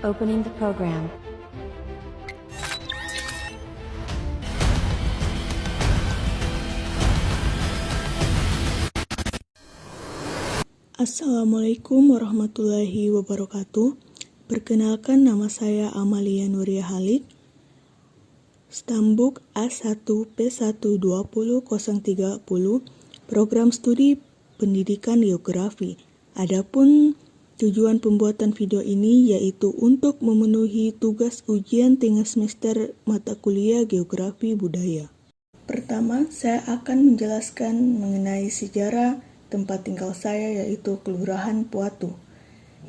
Opening the program. Assalamualaikum warahmatullahi wabarakatuh. Perkenalkan, nama saya Amalia Nuria Halik, Stambuk A1P1200030, Program Studi Pendidikan Geografi. Adapun tujuan pembuatan video ini yaitu untuk memenuhi tugas ujian tengah semester mata kuliah Geografi Budaya. Pertama, saya akan menjelaskan mengenai sejarah tempat tinggal saya, yaitu Kelurahan Puatu,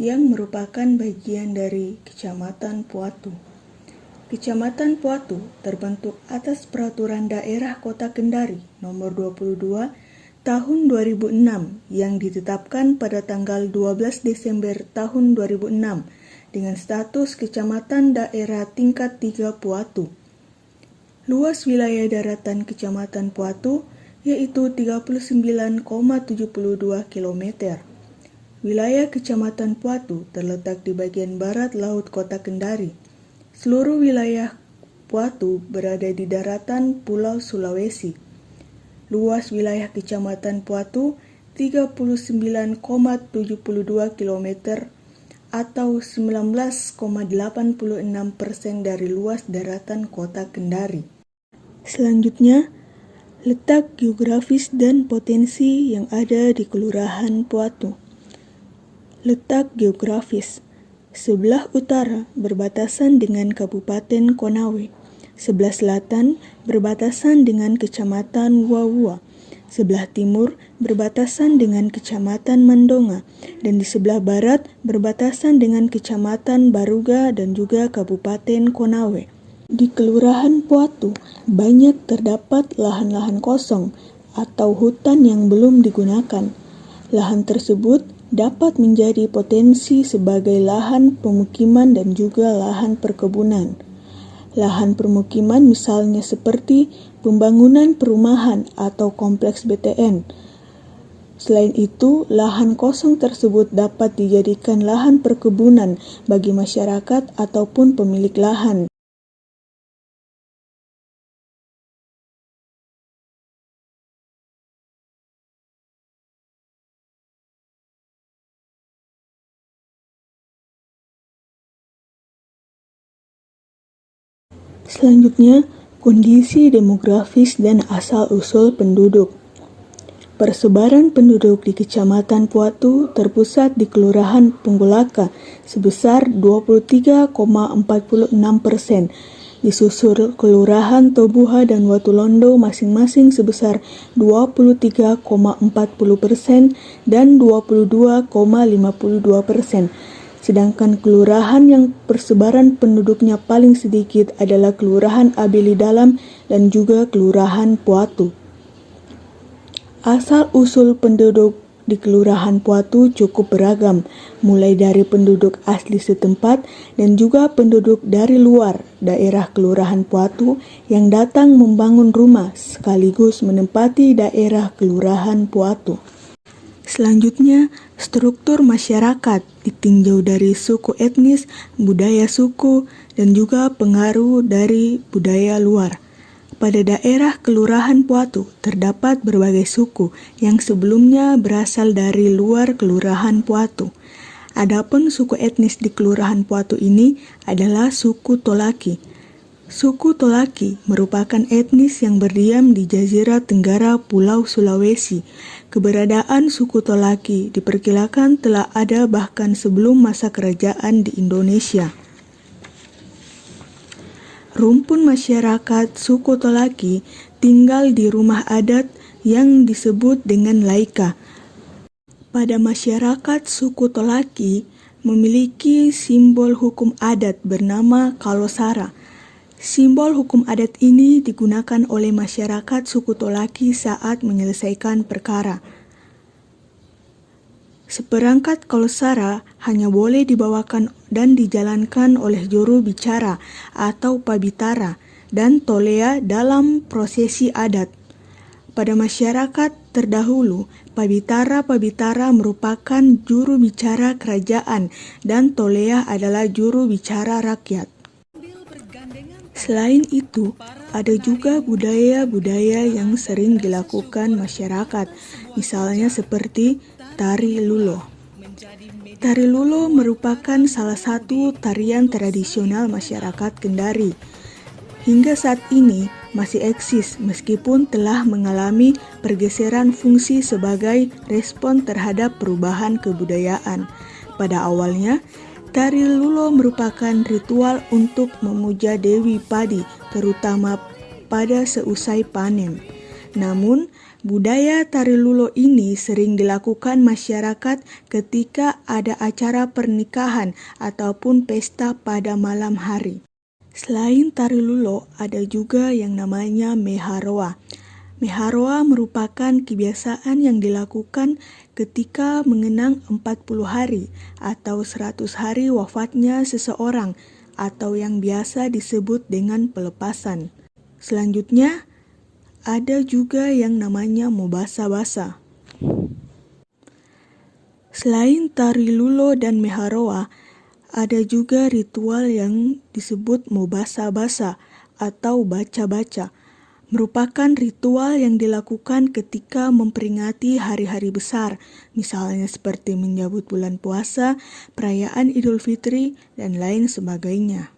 yang merupakan bagian dari Kecamatan Puatu. Kecamatan Puatu terbentuk atas Peraturan Daerah Kota Kendari Nomor 22 Tahun 2006 yang ditetapkan pada tanggal 12 Desember tahun 2006 dengan status Kecamatan Daerah Tingkat 3 Puatu. Luas wilayah daratan Kecamatan Puatu yaitu 39,72 km. Wilayah Kecamatan Puatu terletak di bagian barat Laut Kota Kendari. Seluruh wilayah Puatu berada di daratan Pulau Sulawesi. Luas wilayah Kecamatan Puatu 39,72 km atau 19,86% dari luas daratan Kota Kendari. Selanjutnya, letak geografis dan potensi yang ada di Kelurahan Puatu. Letak geografis. Sebelah utara berbatasan dengan Kabupaten Konawe. Sebelah selatan berbatasan dengan Kecamatan Wawua. Sebelah timur berbatasan dengan Kecamatan Mandonga. Dan di sebelah barat berbatasan dengan Kecamatan Baruga dan juga Kabupaten Konawe. Di Kelurahan Puatu banyak terdapat lahan-lahan kosong atau hutan yang belum digunakan. Lahan tersebut dapat menjadi potensi sebagai lahan pemukiman dan juga lahan perkebunan. Lahan permukiman misalnya seperti pembangunan perumahan atau kompleks BTN. Selain itu, lahan kosong tersebut dapat dijadikan lahan perkebunan bagi masyarakat ataupun pemilik lahan. Selanjutnya, kondisi demografis dan asal-usul penduduk. Persebaran penduduk di Kecamatan Puatu terpusat di Kelurahan Punggulaka sebesar 23,46%, disusul Kelurahan Tobuha dan Watulondo masing-masing sebesar 23,40% dan 22,52%. Sedangkan kelurahan yang persebaran penduduknya paling sedikit adalah Kelurahan Abeli Dalam dan juga Kelurahan Puatu. Asal-usul penduduk di Kelurahan Puatu cukup beragam, mulai dari penduduk asli setempat dan juga penduduk dari luar daerah Kelurahan Puatu yang datang membangun rumah sekaligus menempati daerah Kelurahan Puatu. Selanjutnya, struktur masyarakat ditinjau dari suku etnis, budaya suku, dan juga pengaruh dari budaya luar. Pada daerah Kelurahan Puatu terdapat berbagai suku yang sebelumnya berasal dari luar Kelurahan Puatu. Adapun suku etnis di Kelurahan Puatu ini adalah suku Tolaki. Suku Tolaki merupakan etnis yang berdiam di Jazirah Tenggara Pulau Sulawesi. Keberadaan suku Tolaki diperkirakan telah ada bahkan sebelum masa kerajaan di Indonesia. Rumpun masyarakat suku Tolaki tinggal di rumah adat yang disebut dengan laika. Pada masyarakat suku Tolaki memiliki simbol hukum adat bernama kalosara. Simbol hukum adat ini digunakan oleh masyarakat suku Tolaki saat menyelesaikan perkara. Seperangkat kalosara hanya boleh dibawakan dan dijalankan oleh juru bicara atau pabitara dan tolea dalam prosesi adat. Pada masyarakat terdahulu, pabitara-pabitara merupakan juru bicara kerajaan dan tolea adalah juru bicara rakyat. Selain itu, ada juga budaya-budaya yang sering dilakukan masyarakat, misalnya seperti tari lulo. Tari lulo merupakan salah satu tarian tradisional masyarakat Kendari. Hingga saat ini masih eksis meskipun telah mengalami pergeseran fungsi sebagai respon terhadap perubahan kebudayaan. Pada awalnya, tari lulo merupakan ritual untuk memuja Dewi Padi, terutama pada seusai panen. Namun, budaya tari lulo ini sering dilakukan masyarakat ketika ada acara pernikahan ataupun pesta pada malam hari. Selain tari lulo, ada juga yang namanya meharoa. Meharoa merupakan kebiasaan yang dilakukan ketika mengenang 40 hari atau 100 hari wafatnya seseorang atau yang biasa disebut dengan pelepasan. Selanjutnya, ada juga yang namanya mobasa-basa. Selain tari lulo dan meharoa, ada juga ritual yang disebut mobasa-basa atau baca-baca. Merupakan ritual yang dilakukan ketika memperingati hari-hari besar, misalnya seperti menyambut bulan puasa, perayaan Idul Fitri, dan lain sebagainya.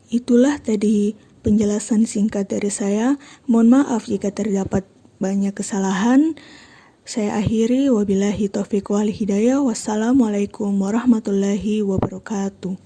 Itulah tadi penjelasan singkat dari saya. Mohon maaf jika terdapat banyak kesalahan. Saya akhiri, wabillahi taufiq wal hidayah. Wassalamualaikum warahmatullahi wabarakatuh.